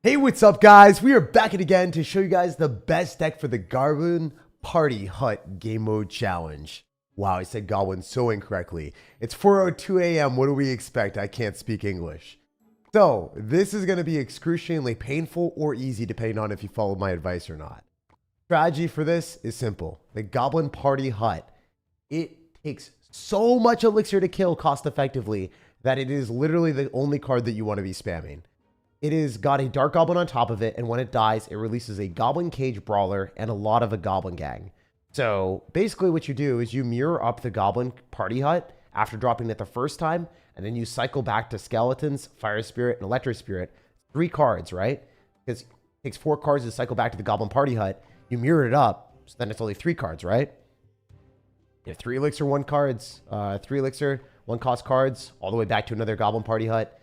Hey, what's up, guys? We are back again to show you guys the best deck for the Goblin Party Hut Game Mode Challenge. Wow, I said Goblin so incorrectly. It's 4:02 a.m. What do we expect? I can't speak English. So, this is going to be excruciatingly painful or easy depending on if you follow my advice or not. Strategy for this is simple. The Goblin Party Hut, it takes so much elixir to kill cost effectively that it is literally the only card that you want to be spamming. It has got a Dark Goblin on top of it, and when it dies, it releases a Goblin Cage Brawler and a lot of a Goblin Gang. So basically what you do is you mirror up the Goblin Party Hut after dropping it the first time, and then you cycle back to Skeletons, Fire Spirit, and Electro Spirit. 3 cards, right? Because it takes 4 cards to cycle back to the Goblin Party Hut. You mirror it up, so then it's only 3 cards, right? You have 3 elixir, 1 cards, 3 elixir, 1 cost cards, all the way back to another Goblin Party Hut.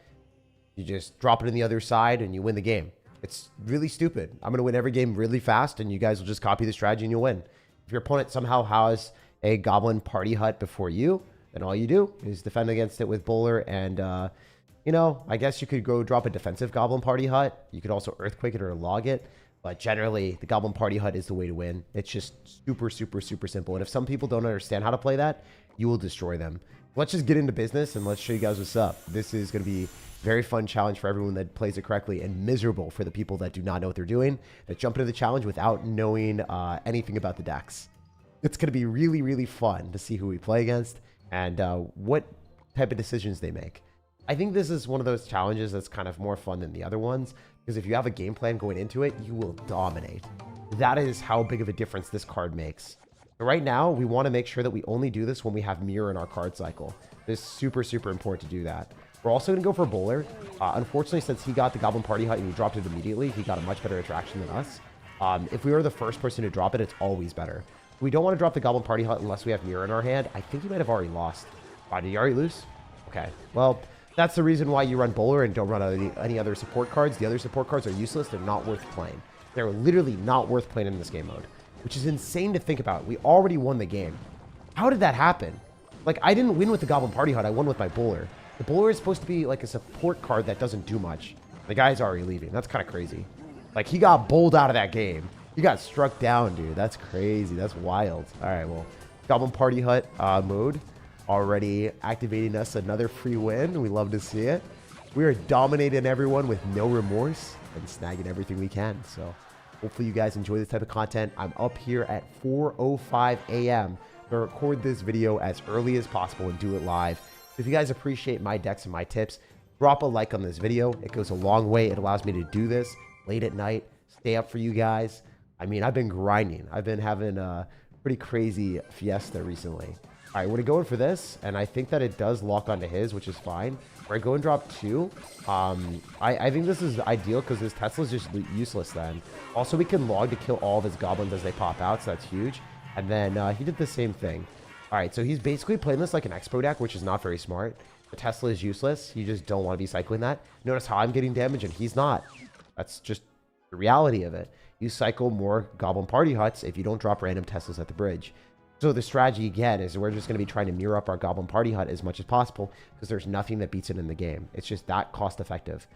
You just drop it in the other side and you win the game. It's really stupid. I'm going to win every game really fast and you guys will just copy the strategy and you'll win. If your opponent somehow has a Goblin Party Hut before you, then all you do is defend against it with Bowler and, you know, I guess you could go drop a defensive Goblin Party Hut. You could also Earthquake it or log it. But generally, the Goblin Party Hut is the way to win. It's just super, super, super simple. And if some people don't understand how to play that, you will destroy them. Let's just get into business and let's show you guys what's up. This is going to be very fun challenge for everyone that plays it correctly and miserable for the people that do not know what they're doing, that jump into the challenge without knowing anything about the decks. It's going to be really, really fun to see who we play against and what type of decisions they make. I think this is one of those challenges that's kind of more fun than the other ones because if you have a game plan going into it, you will dominate. That is how big of a difference this card makes. So right now, we want to make sure that we only do this when we have mirror in our card cycle. It's super, super important to do that. We're also going to go for Bowler. Unfortunately, since he got the Goblin Party Hut and he dropped it immediately, he got a much better attraction than us. If we were the first person to drop it, it's always better. We don't want to drop the Goblin Party Hut unless we have mirror in our hand. I think he might have already lost. Did he already lose? Okay. Well, that's the reason why you run Bowler and don't run any other support cards. The other support cards are useless. They're not worth playing. They're literally not worth playing in this game mode, which is insane to think about. We already won the game. How did that happen? Like, I didn't win with the Goblin Party Hut. I won with my Bowler. The Bowler is supposed to be like a support card that doesn't do much. The guy's already leaving. That's kind of crazy. Like, he got bowled out of that game. He got struck down, dude. That's crazy. That's wild. All right, well, Goblin Party Hut mode already activating us another free win. We love to see it. We are dominating everyone with no remorse and snagging everything we can. So hopefully you guys enjoy this type of content. I'm up here at 4:05 a.m. to record this video as early as possible and do it live. If you guys appreciate my decks and my tips, drop a like on this video. It goes a long way. It allows me to do this late at night, stay up for you guys. I mean, I've been grinding. I've been having a pretty crazy fiesta recently. All right, we're going to go in for this, and I think that it does lock onto his, which is fine. We're going to go and drop 2. I think this is ideal because his Tesla's just useless then. Also, we can log to kill all of his goblins as they pop out, so that's huge. And then he did the same thing. All right, so he's basically playing this like an Expo deck, which is not very smart. The Tesla is useless. You just don't want to be cycling that. Notice how I'm getting damage and he's not. That's just the reality of it. You cycle more Goblin Party Huts if you don't drop random Teslas at the bridge. So the strategy, again, is we're just going to be trying to mirror up our Goblin Party Hut as much as possible because there's nothing that beats it in the game. It's just that cost effective.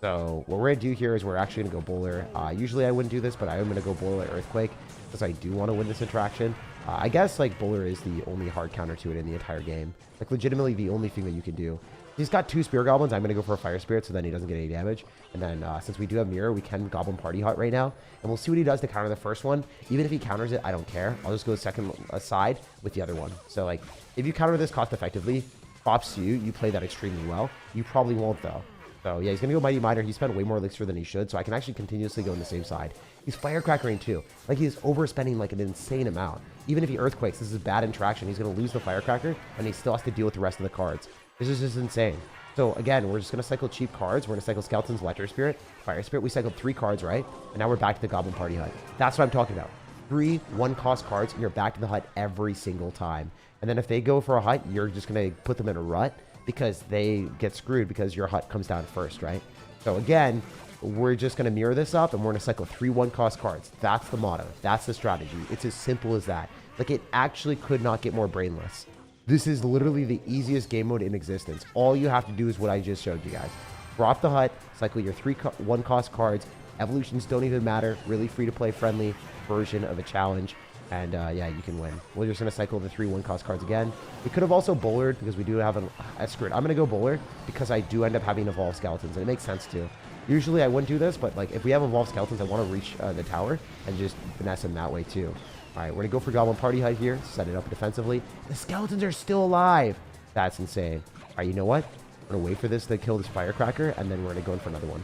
So what we're going to do here is we're actually going to go Bowler. Usually I wouldn't do this, but I am going to go Bowler Earthquake because I do want to win this interaction. I guess, like, Bowler is the only hard counter to it in the entire game. Like, legitimately the only thing that you can do. He's got 2 Spear Goblins. I'm going to go for a Fire Spirit so then he doesn't get any damage. And then, since we do have Mirror, we can Goblin Party Hut right now. And we'll see what he does to counter the first one. Even if he counters it, I don't care. I'll just go second aside with the other one. So, like, if you counter this cost effectively, props to you. You play that extremely well. You probably won't, though. So, yeah, he's going to go Mighty Miner. He spent way more elixir than he should, so I can actually continuously go on the same side. He's Firecrackering, too. Like, he's overspending, like, an insane amount. Even if he Earthquakes, this is bad interaction. He's going to lose the Firecracker, and he still has to deal with the rest of the cards. This is just insane. So, again, we're just going to cycle cheap cards. We're going to cycle Skeletons, Electro Spirit, Fire Spirit. We cycled 3 cards, right? And now we're back to the Goblin Party Hut. That's what I'm talking about. 3 1-cost cards, and you're back to the hut every single time. And then if they go for a hut, you're just going to put them in a rut because they get screwed because your hut comes down first, right? So, again, we're just going to mirror this up, and we're going to cycle 3 1-cost cards. That's the motto. That's the strategy. It's as simple as that. Like, it actually could not get more brainless. This is literally the easiest game mode in existence. All you have to do is what I just showed you guys. Drop the hut, cycle your 3 1-cost cards. Evolutions don't even matter. Really free-to-play friendly version of a challenge. And yeah, you can win. We're just going to cycle the 3 1-cost cards again. We could have also bowlered because we do have an... screw it. I'm going to go bowler because I do end up having evolved skeletons. And it makes sense too. Usually I wouldn't do this, but like if we have evolved skeletons, I want to reach the tower and just finesse them that way too. All right, we're going to go for Goblin Party Hut here. Set it up defensively. The skeletons are still alive. That's insane. All right, you know what? We're going to wait for this to kill this firecracker, and then we're going to go in for another one.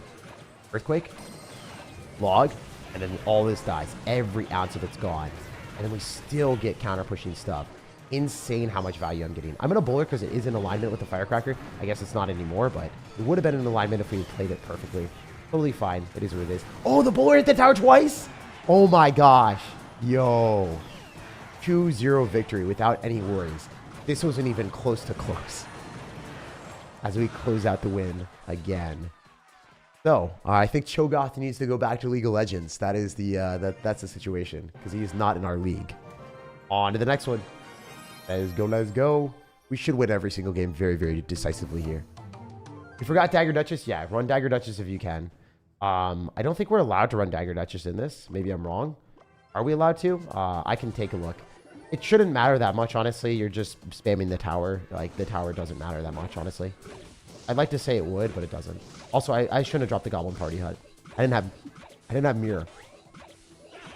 Earthquake. Log. And then all this dies. Every ounce of it's gone. And then we still get counter-pushing stuff. Insane how much value I'm getting. I'm going to bowler because it is in alignment with the firecracker. I guess it's not anymore, but it would have been in alignment if we played it perfectly. Totally fine. It is what it is. Oh, the bowler hit the tower twice? Oh my gosh. Yo. 2-0 victory without any worries. This wasn't even close to close. As we close out the win again. So, I think Cho'Gath needs to go back to League of Legends. That is the that's the situation. Because he is not in our league. On to the next one. Let's go, let's go. We should win every single game very, very decisively here. You forgot Dagger Duchess? Yeah, run Dagger Duchess if you can. I don't think we're allowed to run Dagger Duchess in this. Maybe I'm wrong. Are we allowed to? I can take a look. It shouldn't matter that much, honestly. You're just spamming the tower. Like, the tower doesn't matter that much, honestly. I'd like to say it would, but it doesn't. Also, I shouldn't have dropped the Goblin Party Hut. I didn't have Mirror.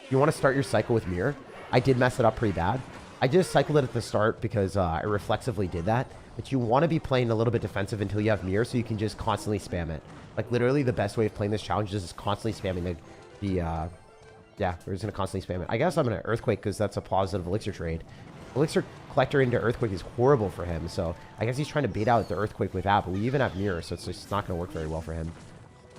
You want to start your cycle with Mirror? I did mess it up pretty bad. I just cycled it at the start because I reflexively did that. But you want to be playing a little bit defensive until you have Mirror so you can just constantly spam it. Like, literally, the best way of playing this challenge is just constantly spamming yeah, we're just going to constantly spam it. I guess I'm going to Earthquake because that's a positive Elixir trade. Elixir Collector into Earthquake is horrible for him, so I guess he's trying to bait out the Earthquake with that, but we even have Mirror, so it's just not going to work very well for him.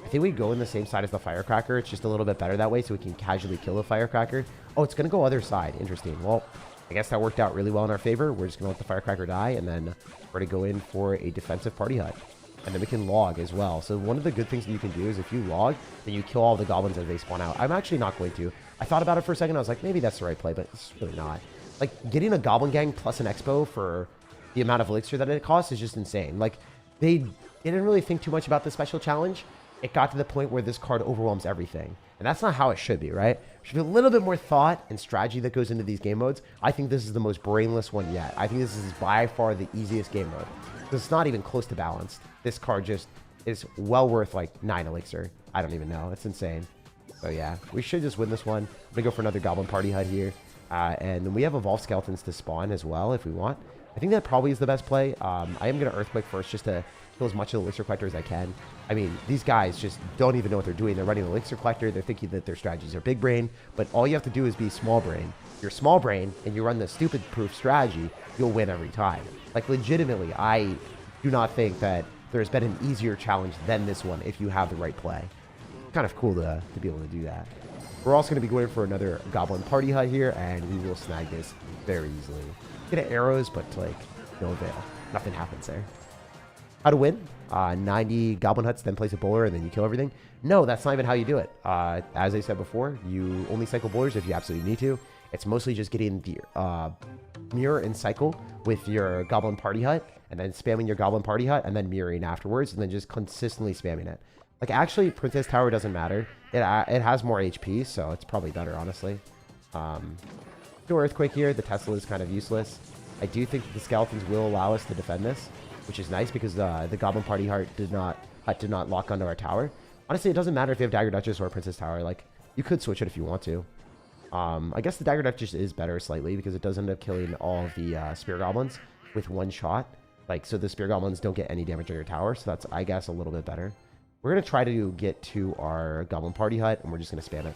I think we go in the same side as the Firecracker. It's just a little bit better that way so we can casually kill the Firecracker. Oh, it's going to go other side. Interesting. Well, I guess that worked out really well in our favor. We're just going to let the Firecracker die, and then we're going to go in for a defensive Party Hut. And then we can log as well. So one of the good things that you can do is if you log, then you kill all the goblins as they spawn out. I'm actually not going to. I thought about it for a second. I was like, maybe that's the right play, but it's really not. Like, getting a Goblin Gang plus an Expo for the amount of Elixir that it costs is just insane. Like, they didn't really think too much about the special challenge. It got to the point where this card overwhelms everything. And that's not how it should be, right? There should be a little bit more thought and strategy that goes into these game modes. I think this is the most brainless one yet. I think this is by far the easiest game mode. It's not even close to balanced. This card just is well worth like 9 Elixir. I don't even know. It's insane. So yeah, we should just win this one. I'm going to go for another Goblin Party Hut here. And we have Evolved Skeletons to spawn as well if we want. I think that probably is the best play. I am going to Earthquake first just to kill as much of the Elixir Collector as I can. I mean, these guys just don't even know what they're doing. They're running Elixir Collector. They're thinking that their strategies are big brain. But all you have to do is be small brain. You're small brain and you run the stupid proof strategy, you'll win every time. Like, legitimately, I do not think that there's been an easier challenge than this one if you have the right play. Kind of cool to be able to do that. We're also going to be going for another Goblin Party Hut here, and we will snag this very easily. Get arrows, but like, no avail. Nothing happens there. How to win? 90 Goblin Huts, then place a bowler, and then you kill everything. No, that's not even how you do it. As I said before, you only cycle bowlers if you absolutely need to. It's mostly just getting the mirror and cycle with your Goblin Party Hut, and then spamming your Goblin Party Hut, and then mirroring afterwards, and then just consistently spamming it. Like, actually, Princess Tower doesn't matter. It has more HP, so it's probably better, honestly. Do Earthquake here. The Tesla is kind of useless. I do think the Skeletons will allow us to defend this, which is nice because the Goblin Party Hut did not lock onto our tower. Honestly, it doesn't matter if you have Dagger Duchess or Princess Tower. Like, you could switch it if you want to. I guess the Dagger Duchess is better slightly because it does end up killing all of the Spear Goblins with one shot. Like, so the Spear Goblins don't get any damage on your tower, so that's, I guess, a little bit better. We're going to try to get to our Goblin Party Hut, and we're just going to spam it.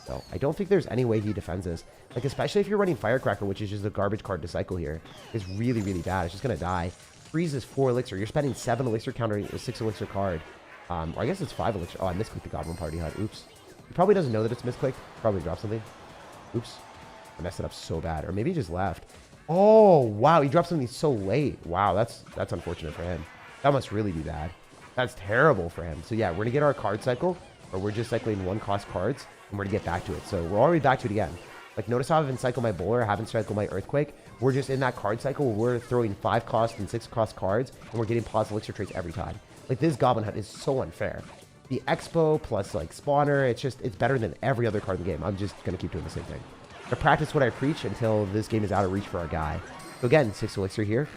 So, I don't think there's any way he defends this. Like, especially if you're running Firecracker, which is just a garbage card to cycle here. It's really, really bad. It's just going to die. Freezes 4 Elixir. You're spending 7 Elixir countering a 6 Elixir card. Or I guess it's 5 Elixir. Oh, I misclicked the Goblin Party Hut. Oops. He probably doesn't know that it's misclicked. Probably dropped something. Oops. I messed it up so bad. Or maybe he just left. Oh, wow. He dropped something so late. Wow, that's unfortunate for him. That must really be bad. That's terrible for him. So yeah, we're going to get our card cycle, or we're just cycling 1-cost cards, and we're going to get back to it. So we're already back to it again. Like, notice how I haven't cycled my bowler, I haven't cycled my Earthquake. We're just in that card cycle where we're throwing 5-cost and 6-cost cards, and we're getting positive Elixir traits every time. Like, this Goblin Hut is so unfair. the Expo plus like Spawner, it's better than every other card in the game. I'm just going to keep doing the same thing. I practice what I preach until this game is out of reach for our guy. So again, 6 Elixir here,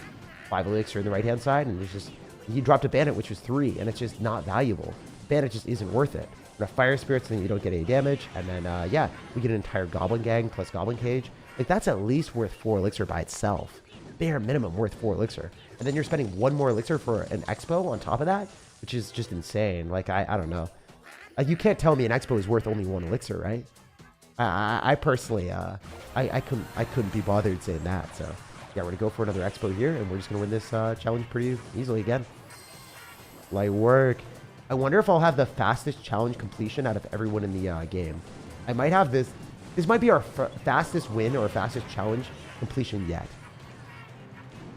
5 Elixir in the right-hand side, and there's just, he dropped a Bandit, which was 3, and it's just not valuable. Bandit just isn't worth it. We're gonna Fire Spirits, then you don't get any damage, and then, yeah, we get an entire Goblin Gang plus Goblin Cage. Like, that's at least worth 4 Elixir by itself. Bare minimum worth 4 Elixir. And then you're spending 1 more Elixir for an Expo on top of that, which is just insane. Like, I don't know. You can't tell me an Expo is worth only 1 Elixir, right? I personally, I couldn't be bothered saying that. So, yeah, we're gonna go for another Expo here, and we're just gonna win this challenge pretty easily again. Light work. I wonder if I'll have the fastest challenge completion out of everyone in the game. I might have this. This might be our fastest win or fastest challenge completion yet.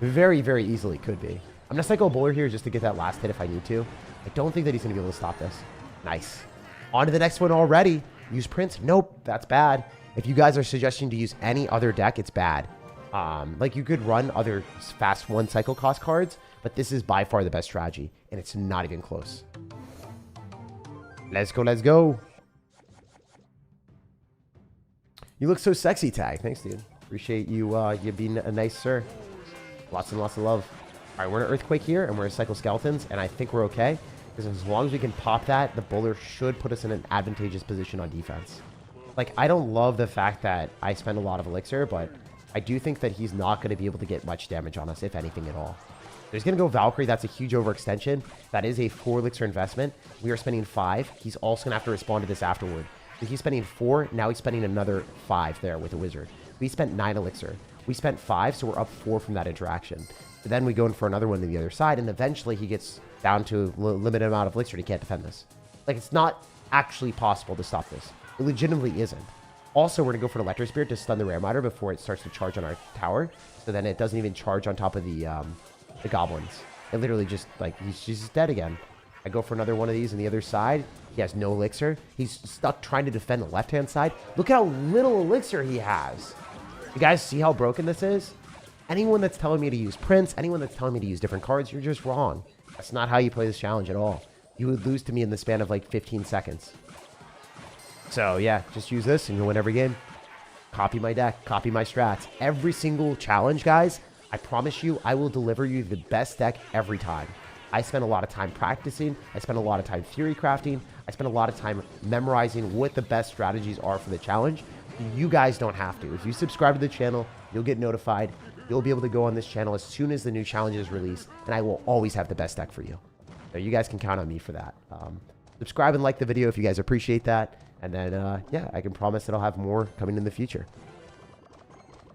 Very, very easily could be. I'm gonna cycle a bowler here just to get that last hit if I need to. I don't think that he's gonna be able to stop this. Nice. On to the next one already. Use Prince? Nope, that's bad. If you guys are suggesting to use any other deck, it's bad. Like, you could run other fast 1 cycle cost cards, but this is by far the best strategy, and it's not even close. Let's go, let's go. You look so sexy, Tag. Thanks, dude. Appreciate you you being a nice sir. Lots and lots of love. All right, we're in Earthquake here, and we're in Cycle Skeletons, and I think we're okay. Because as long as we can pop that, the bowler should put us in an advantageous position on defense. Like, I don't love the fact that I spend a lot of Elixir, but I do think that he's not going to be able to get much damage on us, if anything at all. There's going to go Valkyrie. That's a huge overextension. That is a 4 Elixir investment. We are spending 5. He's also going to have to respond to this afterward. So he's spending 4. Now he's spending another 5 there with the Wizard. We spent 9 Elixir. We spent 5, so we're up 4 from that interaction. So then we go in for another one to the other side, and eventually he gets down to a limited amount of Elixir and he can't defend this. Like, it's not actually possible to stop this. It legitimately isn't. Also, we're going to go for an Electro Spirit to stun the Rare Miter before it starts to charge on our tower. So then it doesn't even charge on top of the Goblins. It literally just, like, he's just dead again. I go for another one of these on the other side. He has no Elixir. He's stuck trying to defend the left-hand side. Look how little Elixir he has. You guys see how broken this is? Anyone that's telling me to use Prince, anyone that's telling me to use different cards, you're just wrong. That's not how you play this challenge at all. You would lose to me in the span of like 15 seconds. So yeah, just use this and you'll win every game. Copy my deck, copy my strats. Every single challenge, guys, I promise you, I will deliver you the best deck every time. I spend a lot of time practicing. I spend a lot of time theory crafting. I spend a lot of time memorizing what the best strategies are for the challenge. You guys don't have to. If you subscribe to the channel, you'll get notified. You'll be able to go on this channel as soon as the new challenge is released, and I will always have the best deck for you. So you guys can count on me for that. Subscribe and like the video if you guys appreciate that. And then, yeah, I can promise that I'll have more coming in the future.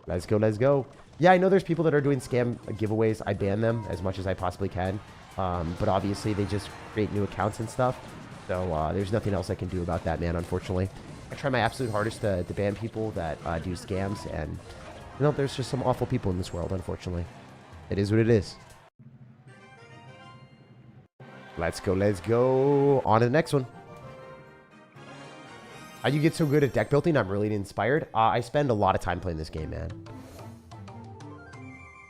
Let's go, let's go. Yeah, I know there's people that are doing scam giveaways. I ban them as much as I possibly can. But obviously, they just create new accounts and stuff. So there's nothing else I can do about that, man, unfortunately. I try my absolute hardest to ban people that do scams, and you know, there's just some awful people in this world, unfortunately. It is what it is. Let's go, let's go. On to the next one. How you get so good at deck building? I'm really inspired. I spend a lot of time playing this game, man.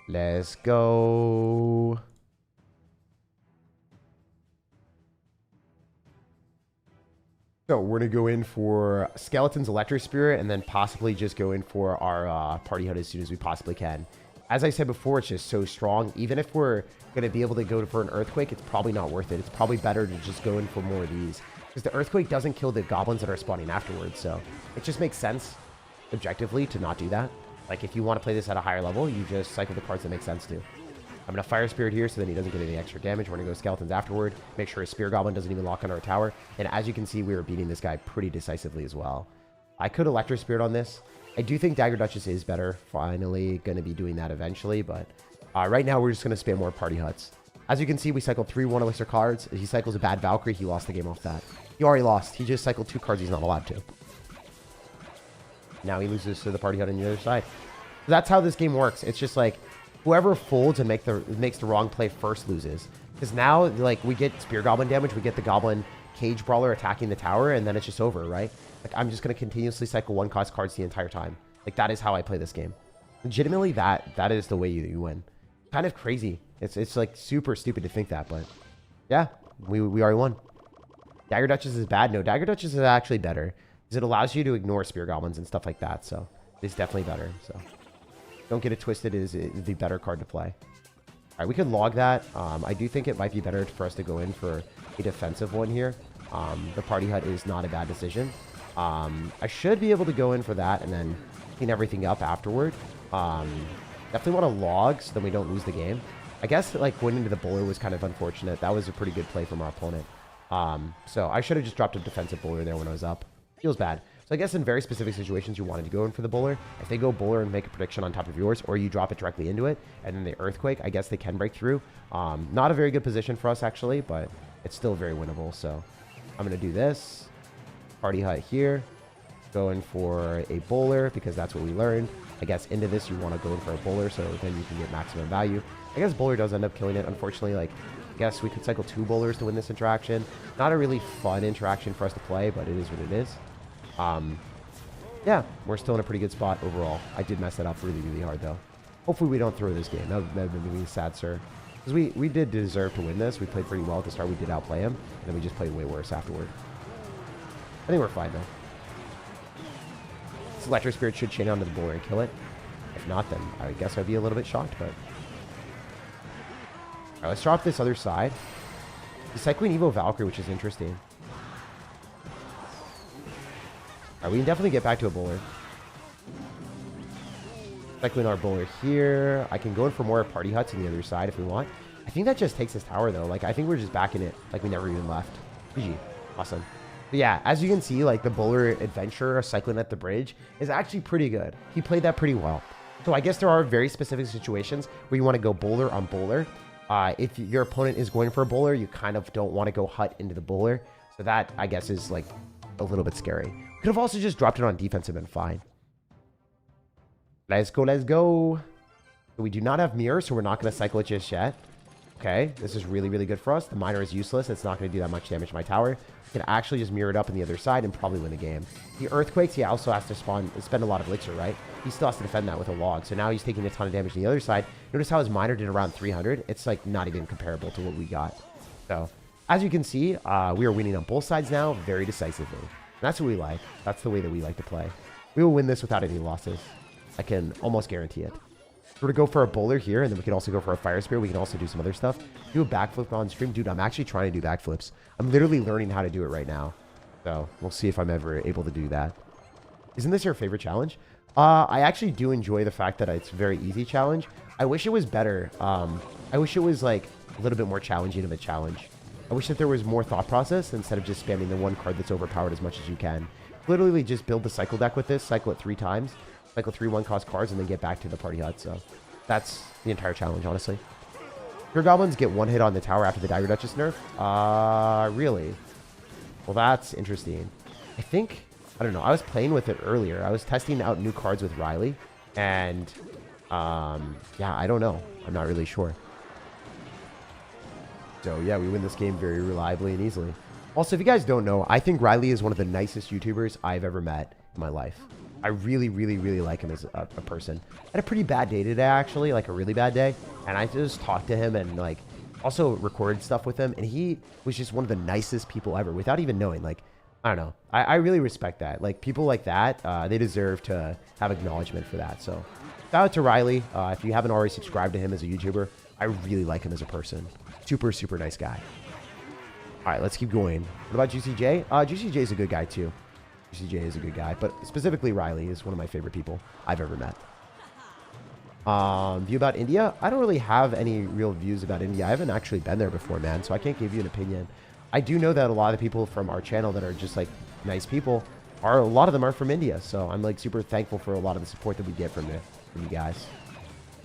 Let's go. So we're going to go in for Skeleton's Electro Spirit and then possibly just go in for our Party Hut as soon as we possibly can. As I said before, it's just so strong. Even if we're going to be able to go for an Earthquake, it's probably not worth it. It's probably better to just go in for more of these. Because the Earthquake doesn't kill the Goblins that are spawning afterwards. So it just makes sense, objectively, to not do that. Like, if you want to play this at a higher level, you just cycle the cards that make sense to. I'm going to Fire Spirit here so then he doesn't get any extra damage. We're going to go Skeletons afterward. Make sure his Spear Goblin doesn't even lock on our tower. And as you can see, we were beating this guy pretty decisively as well. I could Electro Spirit on this. I do think Dagger Duchess is better. Finally going to be doing that eventually. But right now, we're just going to spam more Party Huts. As you can see, we cycled 3 1 Elixir cards. If he cycles a bad Valkyrie, he lost the game off that. He already lost. He just cycled 2 cards he's not allowed to. Now he loses to the Party Hut on the other side. That's how this game works. It's just like, whoever folds and makes the wrong play first loses. Because now, like, we get Spear Goblin damage, we get the Goblin Cage Brawler attacking the tower, and then it's just over, right? Like, I'm just going to continuously cycle 1-cost cards the entire time. Like, that is how I play this game. Legitimately, that is the way you win. Kind of crazy. It's like super stupid to think that, but yeah, we already won. Dagger Duchess is bad. No, Dagger Duchess is actually better because it allows you to ignore Spear Goblins and stuff like that. So it's definitely better. So don't get it twisted. It is the better card to play. All right, we could log that. I do think it might be better for us to go in for a defensive one here. The Party Hut is not a bad decision. I should be able to go in for that and then clean everything up afterward. Definitely want to log so then we don't lose the game. I guess like going into the bowler was kind of unfortunate. That was a pretty good play from our opponent. So I should have just dropped a defensive bowler there when I was up. Feels bad. So I guess in very specific situations, you wanted to go in for the bowler. If they go bowler and make a prediction on top of yours, or you drop it directly into it, and then the earthquake, I guess they can break through. Not a very good position for us, actually, but it's still very winnable. So I'm going to do this. Party Hut here. Go in for a bowler, because that's what we learned. I guess into this, you want to go in for a bowler, so then you can get maximum value. I guess bowler does end up killing it, unfortunately. Like, I guess we could cycle 2 bowlers to win this interaction. Not a really fun interaction for us to play, but it is what it is. Yeah, we're still in a pretty good spot overall. I did mess that up really, really hard, though. Hopefully we don't throw this game. That would make me sad, sir. Because we did deserve to win this. We played pretty well at the start. We did outplay him. And then we just played way worse afterward. I think we're fine, though. This Electro Spirit should chain onto the bowler and kill it. If not, then I guess I'd be a little bit shocked, but... Alright, let's drop this other side. He's cycling Evo Valkyrie, which is interesting. Alright, we can definitely get back to a bowler. Cycling our bowler here. I can go in for more Party Huts on the other side if we want. I think that just takes this tower, though. Like, I think we're just backing it like we never even left. GG. Awesome. But yeah, as you can see, like, the bowler adventure cycling at the bridge is actually pretty good. He played that pretty well. So I guess there are very specific situations where you want to go bowler on bowler. If your opponent is going for a bowler, you kind of don't want to go hut into the bowler. So that, I guess, is, like, a little bit scary. Could have also just dropped it on defense and been fine. Let's go, let's go. So we do not have mirror, so we're not going to cycle it just yet. Okay, this is really, really good for us. The miner is useless. It's not going to do that much damage to my tower. We can actually just mirror it up on the other side and probably win the game. The earthquakes, he also has to spend a lot of elixir, right? He still has to defend that with a log. So now he's taking a ton of damage on the other side. Notice how his miner did around 300. It's like not even comparable to what we got. So as you can see, we are winning on both sides now very decisively. And that's what we like. That's the way that we like to play. We will win this without any losses. I can almost guarantee it. We're to go for a bowler here, and then we can also go for a fire spear. We can also do some other stuff. Do a backflip on stream. Dude, I'm actually trying to do backflips. I'm literally learning how to do it right now. So we'll see if I'm ever able to do that. Isn't this your favorite challenge? I actually do enjoy the fact that it's a very easy challenge. I wish it was better. I wish it was like a little bit more challenging of a challenge. I wish that there was more thought process instead of just spamming the one card that's overpowered as much as you can. Literally just build the cycle deck with this, cycle it 3 times, cycle 3 1-cost cards, and then get back to the Party Hut. So that's the entire challenge, honestly. Your goblins get 1 hit on the tower after the Dagger Duchess nerf. Really? Well, that's interesting. I don't know. I was playing with it earlier. I was testing out new cards with Riley, and yeah, I don't know. I'm not really sure. So yeah, we win this game very reliably and easily. Also, if you guys don't know, I think Riley is one of the nicest YouTubers I've ever met in my life. I really, really, really like him as a person. I had a pretty bad day today, actually, like a really bad day. And I just talked to him and like also recorded stuff with him. And he was just one of the nicest people ever without even knowing. Like, I don't know. I really respect that. Like people like that, they deserve to have acknowledgement for that. So shout out to Riley. If you haven't already subscribed to him as a YouTuber, I really like him as a person. Super, super nice guy. All right, let's keep going. What about Juicy J? Juicy J is a good guy too. Juicy J is a good guy, but specifically Riley is one of my favorite people I've ever met. View about India? I don't really have any real views about India. I haven't actually been there before, man, so I can't give you an opinion. I do know that a lot of the people from our channel that are just like nice people a lot of them are from India, so I'm like super thankful for a lot of the support that we get from you guys.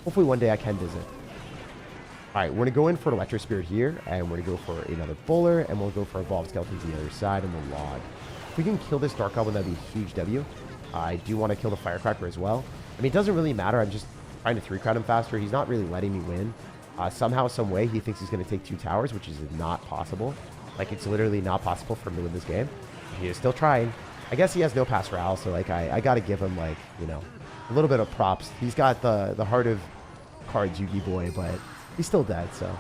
Hopefully one day I can visit. All right, we're going to go in for an Electro Spirit here, and we're going to go for another Bowler, and we'll go for Evolved Skeletons on the other side, and we'll log. If we can kill this Dark Goblin, that'd be a huge W. I do want to kill the Firecracker as well. I mean, it doesn't really matter. I'm just trying to 3-crowd him faster. He's not really letting me win. Somehow, some way, he thinks he's going to take 2 towers, which is not possible. Like, it's literally not possible for him to win this game. He is still trying. I guess he has no pass Royale, so, like, I got to give him, like, you know, a little bit of props. He's got the heart of cards, Yugi boy, but he's still dead, so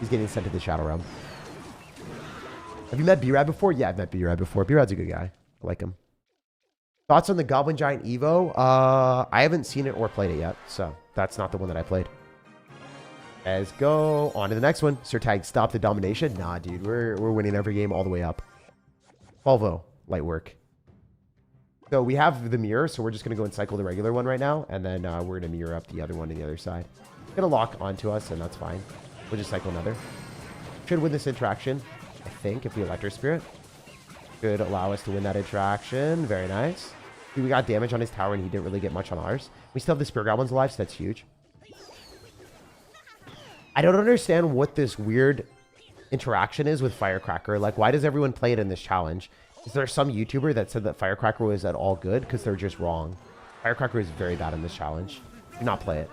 he's getting sent to the Shadow Realm. Have you met B-Rad before? Yeah, I've met B-Rad before. B-Rad's a good guy. I like him. Thoughts on the Goblin Giant Evo? I haven't seen it or played it yet, so that's not the one that I played. Let's go on to the next one. SirTag, stop the domination. Nah, dude, we're winning every game all the way up. 12-0, light work. So we have the mirror, so we're just going to go and cycle the regular one right now, and then we're going to mirror up the other one on the other side. It's going to lock onto us, and that's fine. We'll just cycle another. Should win this interaction, I think, if we Electro Spirit. Should allow us to win that interaction. Very nice. We got damage on his tower, and he didn't really get much on ours. We still have the Spirit Goblins alive, so that's huge. I don't understand what this weird interaction is with Firecracker. Like, why does everyone play it in this challenge? Is there some YouTuber that said that Firecracker was at all good? Because they're just wrong. Firecracker is very bad in this challenge. Do not play it.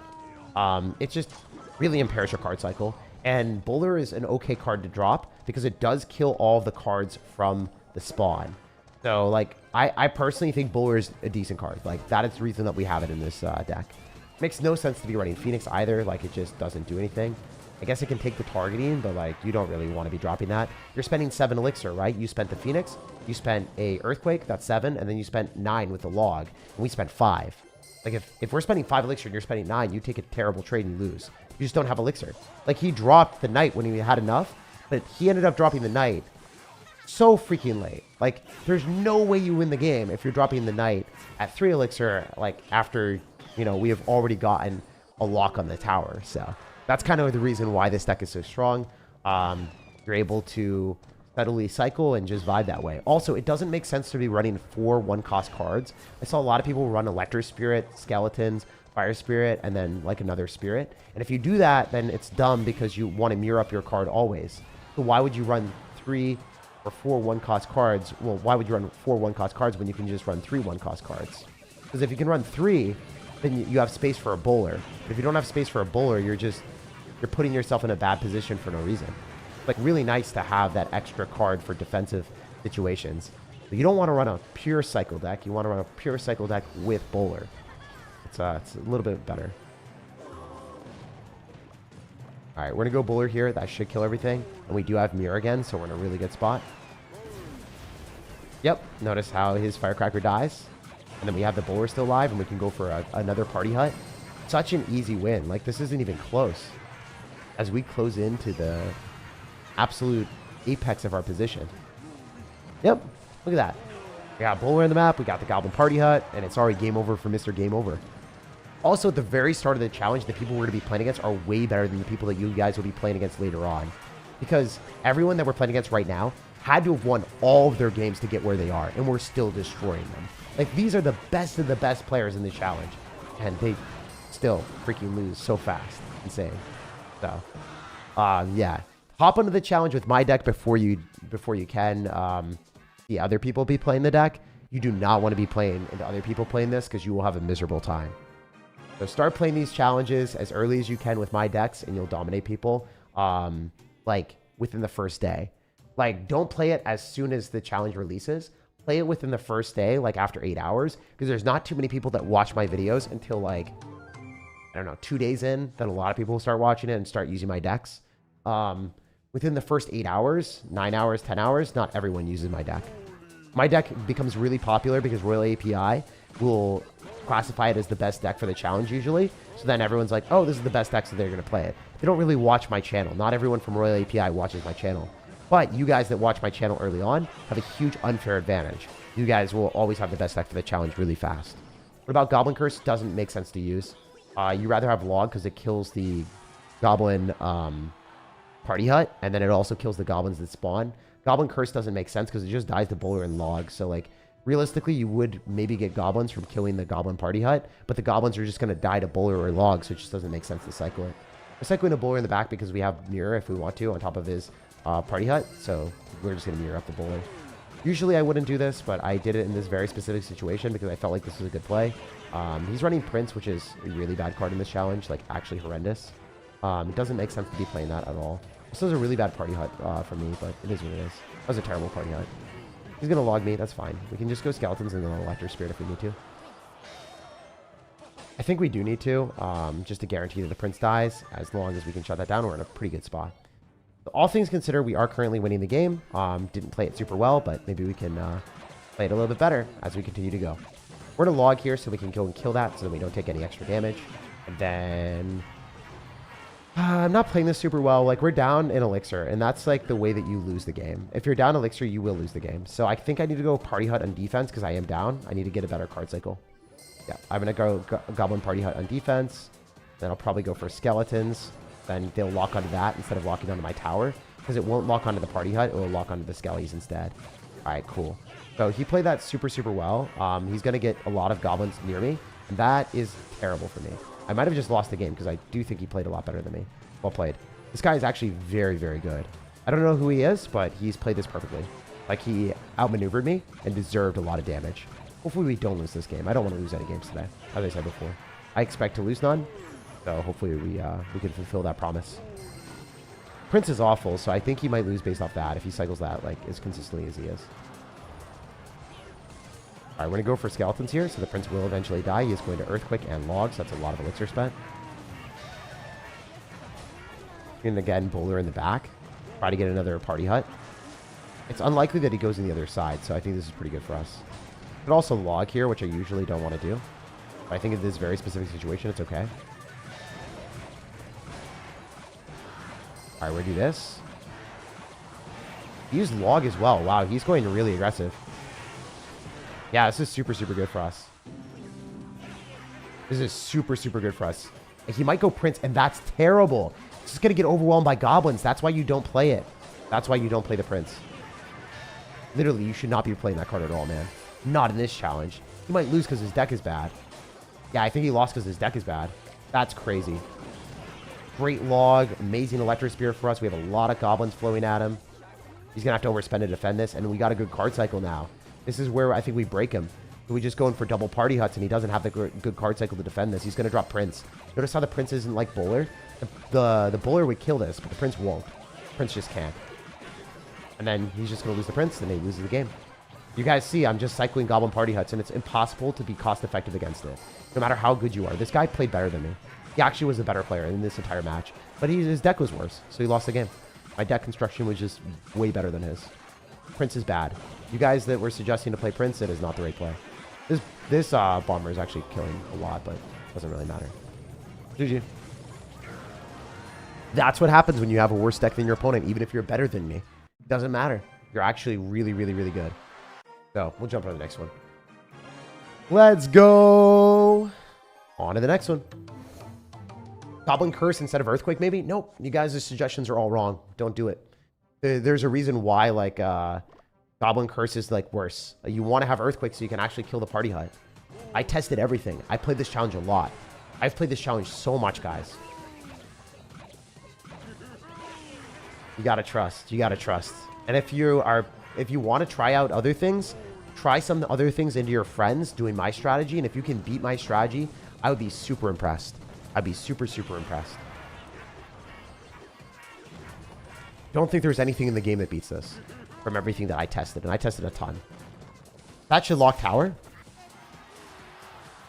It just really impairs your card cycle. And Bowler is an okay card to drop because it does kill all of the cards from the spawn. So, like, I personally think Bowler is a decent card. Like, that is the reason that we have it in this deck. Makes no sense to be running Phoenix either. Like, it just doesn't do anything. I guess it can take the targeting, but, like, you don't really want to be dropping that. You're spending 7 elixir, right? You spent the Phoenix, you spent a Earthquake, that's 7, and then you spent 9 with the log, and we spent 5. Like, if we're spending 5 elixir and you're spending 9, you take a terrible trade and you lose. You just don't have elixir. Like, he dropped the Knight when he had enough, but he ended up dropping the Knight so freaking late. Like, there's no way you win the game if you're dropping the Knight at 3 elixir, like, after, you know, we have already gotten a lock on the tower, so... That's kind of the reason why this deck is so strong. You're able to steadily cycle and just vibe that way. Also, it doesn't make sense to be running 4 1-cost cards. I saw a lot of people run Electro Spirit, Skeletons, Fire Spirit, and then like another Spirit. And if you do that, then it's dumb because you want to mirror up your card always. So why would you run 3 or 4 1-cost cards? Well, why would you run 4 1-cost cards when you can just run 3 1-cost cards? Because if you can run 3, then you have space for a bowler. But if you don't have space for a bowler, you're putting yourself in a bad position for no reason. Like, really nice to have that extra card for defensive situations. But you don't want to run a pure cycle deck. You want to run a pure cycle deck with bowler. It's a little bit better. All right, we're going to go bowler here. That should kill everything. And we do have mirror again, so we're in a really good spot. Yep, notice how his Firecracker dies. And then we have the bowler still alive, and we can go for another Party Hut. Such an easy win. Like, this isn't even close. As we close into the absolute apex of our position. Yep, look at that. We got bowler in the map, we got the Goblin Party Hut, and it's already game over for Mr. Game Over. Also, at the very start of the challenge, the people we're going to be playing against are way better than the people that you guys will be playing against later on. Because everyone that we're playing against right now had to have won all of their games to get where they are, and we're still destroying them. Like, these are the best of the best players in the challenge, and they still freaking lose so fast. Insane. So, yeah. Hop onto the challenge with my deck before you can see other people be playing the deck. You do not want to be playing into other people playing this because you will have a miserable time. So start playing these challenges as early as you can with my decks, and you'll dominate people, like, within the first day. Like, don't play it as soon as the challenge releases. Play it within the first day, like, after 8 hours, because there's not too many people that watch my videos until, like, I don't know, 2 days in, then a lot of people will start watching it and start using my decks. Within the first 8 hours, 9 hours, 10 hours, not everyone uses my deck. My deck becomes really popular because Royal API will classify it as the best deck for the challenge usually. So then everyone's like, oh, this is the best deck, so they're going to play it. They don't really watch my channel. Not everyone from Royal API watches my channel. But you guys that watch my channel early on have a huge unfair advantage. You guys will always have the best deck for the challenge really fast. What about Goblin Curse? Doesn't make sense to use. You rather have Log because it kills the Goblin Party Hut, and then it also kills the Goblins that spawn. Goblin Curse doesn't make sense because it just dies to Bowler and Log. So, like, realistically, you would maybe get Goblins from killing the Goblin Party Hut, but the Goblins are just going to die to Bowler or Log, so it just doesn't make sense to cycle it. We're cycling a Bowler in the back because we have Mirror if we want to on top of his Party Hut, so we're just going to mirror up the Bowler. Usually I wouldn't do this, but I did it in this very specific situation because I felt like this was a good play. He's running Prince, which is a really bad card in this challenge, like actually horrendous. It doesn't make sense to be playing that at all. This was a really bad Party Hut for me, but it is what it is. That was a terrible Party Hut. He's going to log me, that's fine. We can just go Skeletons and then Electro Spirit if we need to. I think we do need to, just to guarantee that the Prince dies. As long as we can shut that down, we're in a pretty good spot. All things considered, we are currently winning the game. Didn't play it super well, but maybe we can play it a little bit better as we continue to go. We're going to log here so we can go and kill that so that we don't take any extra damage. And then... I'm not playing this super well. Like, we're down in Elixir, and that's, like, the way that you lose the game. If you're down Elixir, you will lose the game. So I think I need to go Party Hut on defense because I am down. I need to get a better card cycle. Yeah, I'm going to go Goblin Party Hut on defense. Then I'll probably go for Skeletons. Then they'll lock onto that instead of locking onto my tower. Because it won't lock onto the Party Hut. It will lock onto the Skellies instead. All right, cool. So he played that super, super well. He's going to get a lot of goblins near me. And that is terrible for me. I might have just lost the game because I do think he played a lot better than me. Well played. This guy is actually very, very good. I don't know who he is, but he's played this perfectly. Like, he outmaneuvered me and deserved a lot of damage. Hopefully we don't lose this game. I don't want to lose any games today, as I said before. I expect to lose none, so hopefully we can fulfill that promise. Prince is awful, so I think he might lose based off that if he cycles that like as consistently as he is. All right, we're going to go for Skeletons here, so the Prince will eventually die. He is going to Earthquake and Logs. That's a lot of Elixir spent. And again, Bowler in the back. Try to get another Party Hut. It's unlikely that he goes in the other side, so I think this is pretty good for us. But also Log here, which I usually don't want to do. But I think in this very specific situation, it's okay. All right, we're going to do this. He used Log as well. Wow, he's going really aggressive. Yeah, this is super, super good for us. This is super, super good for us. And he might go Prince, and that's terrible. It's just going to get overwhelmed by goblins. That's why you don't play it. That's why you don't play the Prince. Literally, you should not be playing that card at all, man. Not in this challenge. He might lose because his deck is bad. Yeah, I think he lost because his deck is bad. That's crazy. Great Log. Amazing Electro Spear for us. We have a lot of goblins flowing at him. He's going to have to overspend to defend this, and we got a good card cycle now. This is where I think we break him. We just go in for double Party Huts, and he doesn't have the good card cycle to defend this. He's going to drop Prince. Notice how the Prince isn't like Bowler? The Bowler would kill this, but the Prince won't. Prince just can't. And then he's just going to lose the Prince, and he loses the game. You guys see, I'm just cycling Goblin Party Huts, and it's impossible to be cost-effective against it. No matter how good you are. This guy played better than me. He actually was a better player in this entire match. But his deck was worse, so he lost the game. My deck construction was just way better than his. Prince is bad. You guys that were suggesting to play Prince, it is not the right play. This bomber is actually killing a lot, but it doesn't really matter. GG. That's what happens when you have a worse deck than your opponent, even if you're better than me. It doesn't matter. You're actually really, really, really good. So, we'll jump on to the next one. Let's go. On to the next one. Goblin Curse instead of Earthquake, maybe? Nope. You guys' suggestions are all wrong. Don't do it. There's a reason why, like, Goblin Curse is, like, worse. You want to have Earthquake so you can actually kill the Party Hut. I tested everything. I played this challenge a lot. I've played this challenge so much, guys. You gotta trust. You gotta trust. And if you want to try out other things, try some other things into your friends doing my strategy. And if you can beat my strategy, I would be super impressed. I'd be super, super impressed. Don't think there's anything in the game that beats this from everything that I tested. And I tested a ton. That should lock tower.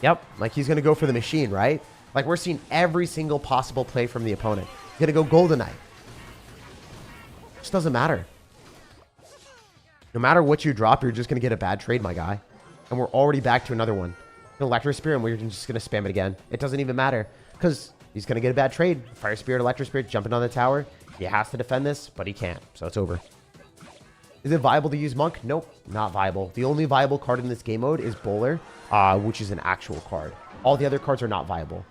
Yep. Like, he's going to go for the machine, right? Like, we're seeing every single possible play from the opponent. He's going to go Golden Knight. It just doesn't matter. No matter what you drop, you're just going to get a bad trade, my guy. And we're already back to another one. An Electro Spear, and we're just going to spam it again. It doesn't even matter. Because he's going to get a bad trade. Fire Spirit, Electro Spirit, jumping on the tower. He has to defend this, but he can't. So it's over. Is it viable to use Monk? Nope, not viable. The only viable card in this game mode is Bowler, which is an actual card. All the other cards are not viable.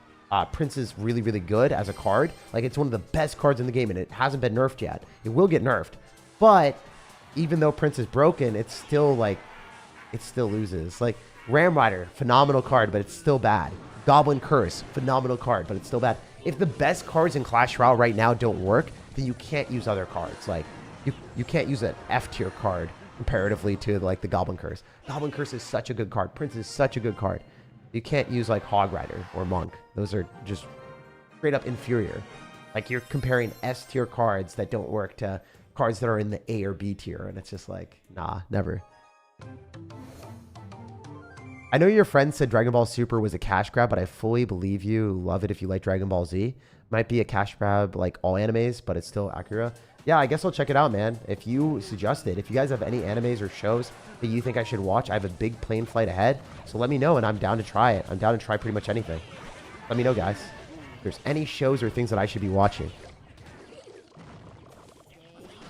Prince is really, really good as a card. Like, it's one of the best cards in the game, and it hasn't been nerfed yet. It will get nerfed. But even though Prince is broken, it's still, like, it still loses. Like, Ram Rider, phenomenal card, but it's still bad. Goblin Curse, phenomenal card, but it's still bad. If the best cards in Clash Royale right now don't work, then you can't use other cards. Like, you can't use an F tier card comparatively to, like, the Goblin Curse. Goblin Curse is such a good card. Prince is such a good card. You can't use, like, Hog Rider or Monk. Those are just straight up inferior. Like, you're comparing S tier cards that don't work to cards that are in the A or B tier, and it's just like, nah, never. I know your friend said Dragon Ball Super was a cash grab, but I fully believe you. Love it if you like Dragon Ball Z. Might be a cash grab like all animes, but it's still Akira. yeah, I guess I'll check it out, man. If you suggest it, if you guys have any animes or shows that you think I should watch, I have a big plane flight ahead. So let me know, and I'm down to try it. I'm down to try pretty much anything. Let me know, guys. If there's any shows or things that I should be watching.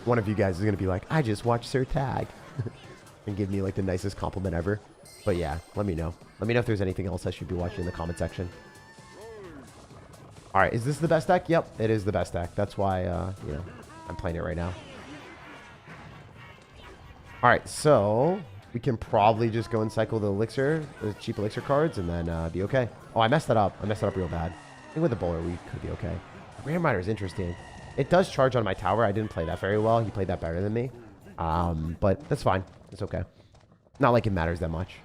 One of you guys is going to be like, I just watched SirTag. And give me like the nicest compliment ever. But yeah, let me know. Let me know if there's anything else I should be watching in the comment section. All right, is this the best deck? Yep, it is the best deck. That's why, you know, I'm playing it right now. All right, so we can probably just go and cycle the elixir, the cheap elixir cards, and then be okay. Oh, I messed that up. I messed that up real bad. I think with the bowler, we could be okay. Random Miner is interesting. It does charge on my tower. I didn't play that very well. He played that better than me. But that's fine. It's okay. Not like it matters that much.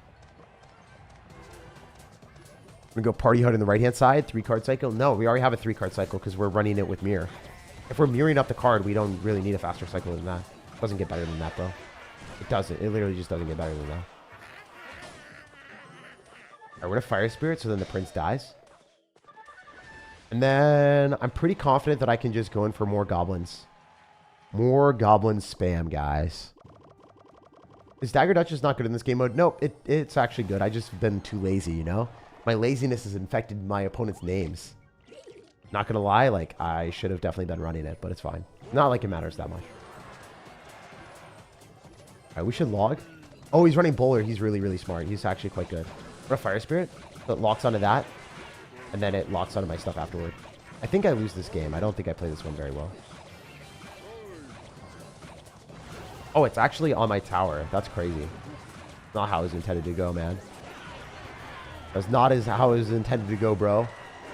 I'm going to go Party Hut in the right-hand side. 3-card cycle. No, we already have a 3-card cycle because we're running it with mirror. If we're mirroring up the card, we don't really need a faster cycle than that. It doesn't get better than that, bro. It doesn't. It literally just doesn't get better than that. All right, we're going to Fire Spirit, so then the Prince dies. And then I'm pretty confident that I can just go in for more goblins. More goblin spam, guys. Is Dagger Duchess not good in this game mode? Nope, it's actually good. I just been too lazy, you know? My laziness has infected my opponent's names. Not gonna lie, like, I should have definitely been running it, but it's fine. Not like it matters that much. Alright, we should log. Oh, he's running Bowler. He's really, really smart. He's actually quite good. What a Fire Spirit. So it locks onto that. And then it locks onto my stuff afterward. I think I lose this game. I don't think I play this one very well. Oh, it's actually on my tower. That's crazy. Not how it was intended to go, man. That's not how it was intended to go, bro.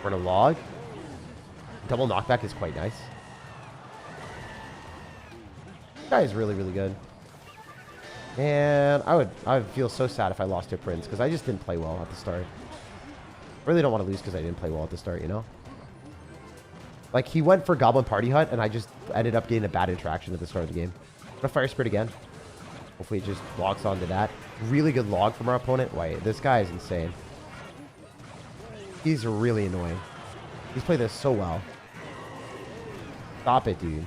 We're gonna log. Double knockback is quite nice. This guy is really, really good. And I would feel so sad if I lost to Prince because I just didn't play well at the start. I really don't want to lose because I didn't play well at the start, you know? Like, he went for Goblin Party Hut, and I just ended up getting a bad interaction at the start of the game. I'm gonna Fire Spirit again. Hopefully it just locks onto that. Really good log from our opponent. Wait, this guy is insane. He's really annoying. He's played this so well. Stop it, dude.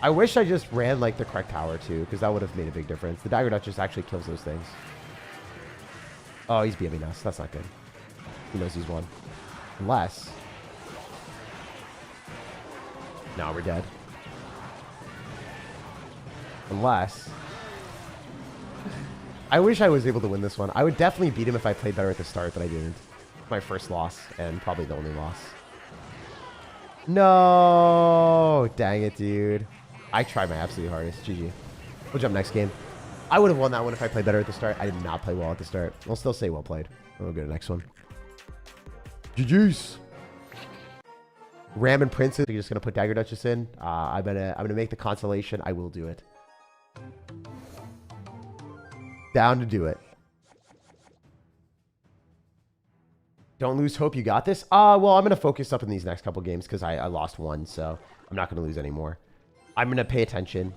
I wish I just ran, like, the correct tower, too, because that would have made a big difference. The Dagger Duchess actually kills those things. Oh, he's BMing us. That's not good. He knows he's won. Unless... No, we're dead. Unless... I wish I was able to win this one. I would definitely beat him if I played better at the start, but I didn't. My first loss, and probably the only loss. No! Dang it, dude. I tried my absolute hardest. GG. We'll jump next game. I would have won that one if I played better at the start. I did not play well at the start. I'll still say well played. We'll go to the next one. GG's. Ram and Princess. You're just gonna put Dagger Duchess in. I'm gonna make the constellation. I will do it. Down to do it. Don't lose hope. You got this. Well, I'm gonna focus up in these next couple games because I lost one, so I'm not gonna lose anymore. I'm gonna pay attention.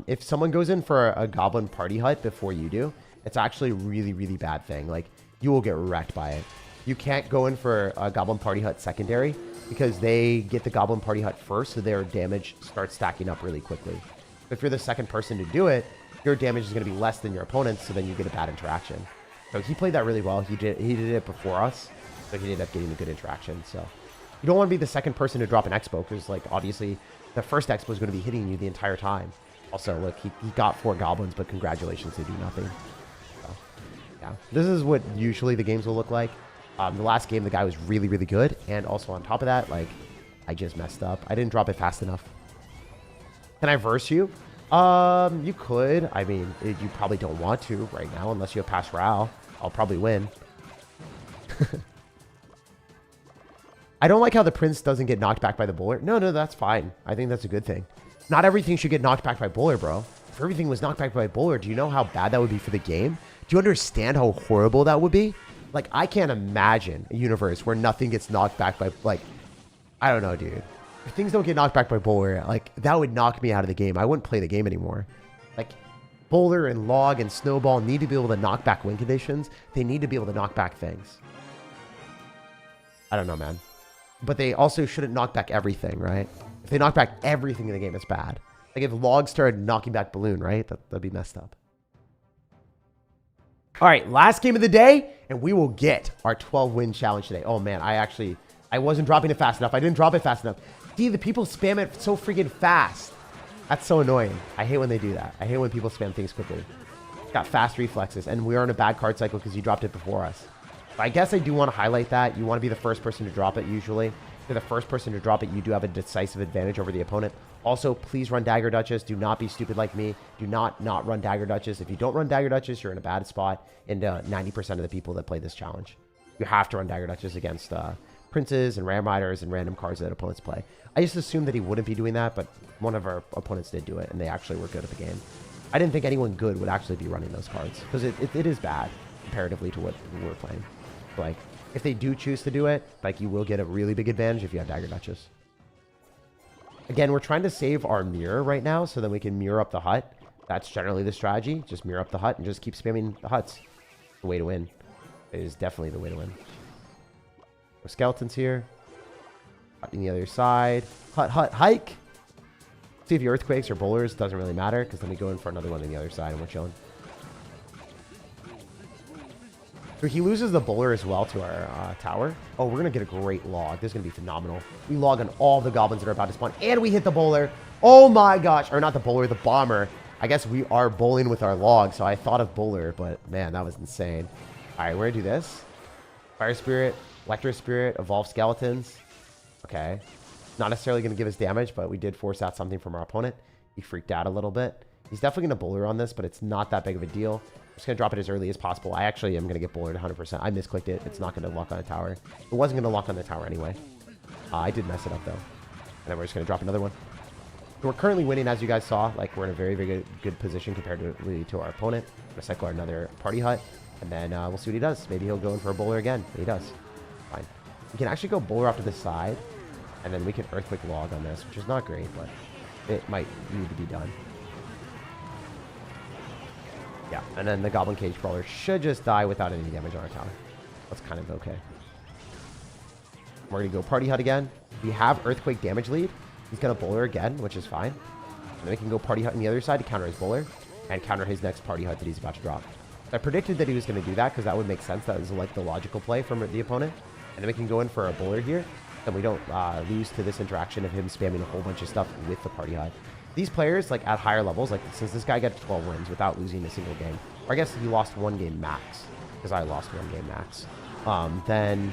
If someone goes in for a Goblin Party Hut before you do, it's actually a really, really bad thing. Like, you will get wrecked by it. You can't go in for a Goblin Party Hut secondary because they get the Goblin Party Hut first, so their damage starts stacking up really quickly. If you're the second person to do it, your damage is going to be less than your opponent's, so then you get a bad interaction. So he played that really well. He did it before us, so he ended up getting a good interaction. So you don't want to be the second person to drop an expo because, like, obviously the first expo is going to be hitting you the entire time. Also, look, he got 4 goblins, but congratulations, they do nothing. So, yeah, this is what usually the games will look like. The last game, the guy was really, really good. And also on top of that, like, I just messed up. I didn't drop it fast enough. Can I verse you? You could. I mean, you probably don't want to right now unless you have Pass Royale. I'll probably win. I don't like how the Prince doesn't get knocked back by the bowler. No, that's fine. I think that's a good thing. Not everything should get knocked back by bowler, bro. If everything was knocked back by bowler, do you know how bad that would be for the game? Do you understand how horrible that would be? Like, I can't imagine a universe where nothing gets knocked back by, like, I don't know, dude. If things don't get knocked back by bowler, like, that would knock me out of the game. I wouldn't play the game anymore. Like, bowler and log and snowball need to be able to knock back win conditions. They need to be able to knock back things. I don't know, man. But they also shouldn't knock back everything, right? If they knock back everything in the game, it's bad. Like if Log started knocking back Balloon, right? That'd be messed up. All right, last game of the day, and we will get our 12-win challenge today. Oh, man, I wasn't dropping it fast enough. I didn't drop it fast enough. See, the people spam it so freaking fast. That's so annoying. I hate when they do that. I hate when people spam things quickly. Got fast reflexes, and we are in a bad card cycle because you dropped it before us. But I guess I do want to highlight that. You want to be the first person to drop it, usually. If you're the first person to drop it, you do have a decisive advantage over the opponent. Also, please run Dagger Duchess. Do not be stupid like me. Do not run Dagger Duchess. If you don't run Dagger Duchess, you're in a bad spot. And 90% of the people that play this challenge, you have to run Dagger Duchess against Princes and Ram Riders and random cards that opponents play. I just assumed that he wouldn't be doing that, but one of our opponents did do it, and they actually were good at the game. I didn't think anyone good would actually be running those cards, because it is bad comparatively to what we're playing. Like, if they do choose to do it, like, you will get a really big advantage if you have Dagger Duchess. Again, we're trying to save our mirror right now so that we can mirror up the hut. That's generally the strategy. Just mirror up the hut and just keep spamming the huts. The way to win. It is definitely the way to win. No skeletons here. Hut on the other side. Hut, hike. See if you earthquakes or bowlers. Doesn't really matter, because then we go in for another one on the other side and we're chilling. So he loses the bowler as well to our tower. Oh, we're going to get a great log. This is going to be phenomenal. We log on all the goblins that are about to spawn. And we hit the bowler. Oh my gosh. Or not the bowler, the bomber. I guess we are bowling with our log. So I thought of bowler, but man, that was insane. All right, we're going to do this. Fire Spirit, Electro Spirit, Evolve Skeletons. Okay. Not necessarily going to give us damage, but we did force out something from our opponent. He freaked out a little bit. He's definitely going to bowler on this, but it's not that big of a deal. I'm just going to drop it as early as possible. I actually am going to get bowlered 100%. I misclicked it. It's not going to lock on a tower. It wasn't going to lock on the tower anyway. I did mess it up, though. And then we're just going to drop another one. So we're currently winning, as you guys saw. Like, we're in a very, very good position compared to our opponent. I'm going to cycle another party hut, and then we'll see what he does. Maybe he'll go in for a bowler again. He does. Fine. We can actually go bowler off to the side, and then we can earthquake log on this, which is not great, but it might need to be done. Yeah, and then the Goblin Cage Brawler should just die without any damage on our tower. That's kind of okay. We're going to go Party Hut again. We have Earthquake damage lead. He's going to bowler again, which is fine. And then we can go Party Hut on the other side to counter his bowler and counter his next Party Hut that he's about to drop. I predicted that he was going to do that because that would make sense. That was like the logical play from the opponent. And then we can go in for a bowler here. And we don't lose to this interaction of him spamming a whole bunch of stuff with the Party Hut. These players, like at higher levels, like since this guy got 12 wins without losing a single game, or I guess he lost one game max, because I lost one game max, then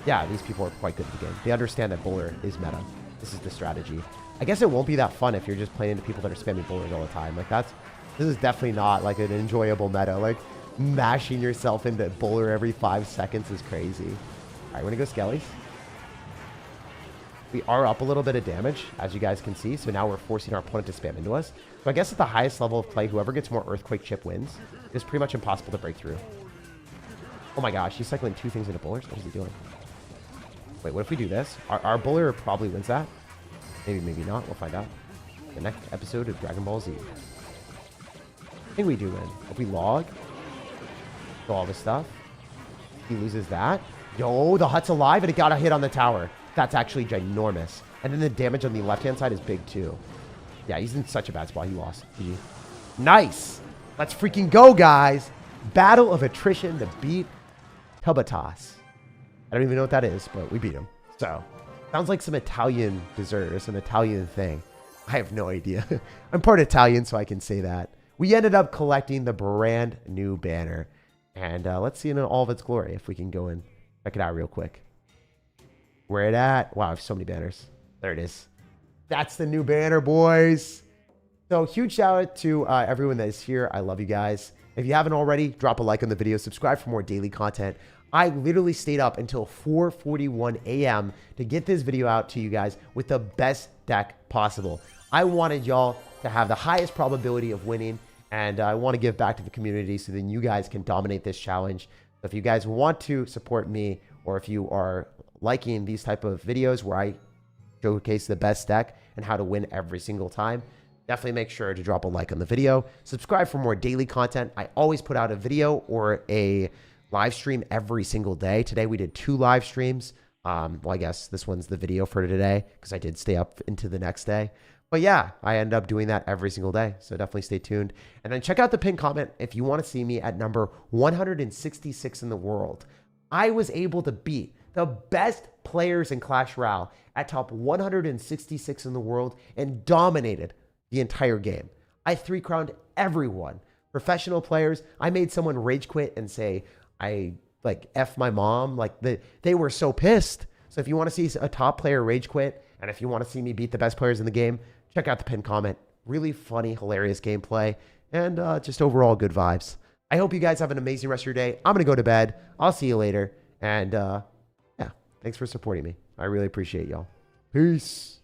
yeah, these people are quite good at the game. They understand that bowler is meta. This is the strategy. I guess it won't be that fun if you're just playing into people that are spamming bowlers all the time. Like this is definitely not like an enjoyable meta. Like mashing yourself into bowler every 5 seconds is crazy. All right, we're gonna go skellies. We are up a little bit of damage, as you guys can see. So now we're forcing our opponent to spam into us. So I guess at the highest level of play, whoever gets more Earthquake chip wins. It's pretty much impossible to break through. Oh my gosh, he's cycling 2 things into bowlers? What is he doing? Wait, what if we do this? Our bowler probably wins that. Maybe, maybe not. We'll find out. The next episode of Dragon Ball Z. I think we do win. If we log, do all this stuff, he loses that. Yo, the hut's alive and it got a hit on the tower. That's actually ginormous. And then the damage on the left-hand side is big, too. Yeah, he's in such a bad spot. He lost. GG. Nice. Let's freaking go, guys. Battle of attrition to beat Tubatas. I don't even know what that is, but we beat him. So, sounds like some Italian dessert or some Italian thing. I have no idea. I'm part Italian, so I can say that. We ended up collecting the brand new banner. And let's see it in all of its glory if we can go and check it out real quick. Where it at? Wow, I have so many banners. There it is. That's the new banner, boys. So huge shout out to everyone that is here. I love you guys. If you haven't already, drop a like on the video. Subscribe for more daily content. I literally stayed up until 4:41 a.m. to get this video out to you guys with the best deck possible. I wanted y'all to have the highest probability of winning, and I want to give back to the community so then you guys can dominate this challenge. So if you guys want to support me, or if you are liking these type of videos where I showcase the best deck and how to win every single time, definitely make sure to drop a like on the video. Subscribe for more daily content. I always put out a video or a live stream every single day. Today we did 2 live streams. Well, I guess this one's the video for today because I did stay up into the next day. But yeah, I end up doing that every single day. So definitely stay tuned. And then check out the pinned comment if you want to see me at number 166 in the world. I was able to beat the best players in Clash Royale at top 166 in the world and dominated the entire game. I 3-crowned everyone. Professional players, I made someone rage quit and say, I like F my mom. Like they were so pissed. So if you want to see a top player rage quit, and if you want to see me beat the best players in the game, check out the pinned comment. Really funny, hilarious gameplay, and just overall good vibes. I hope you guys have an amazing rest of your day. I'm going to go to bed. I'll see you later. And yeah, thanks for supporting me. I really appreciate y'all. Peace.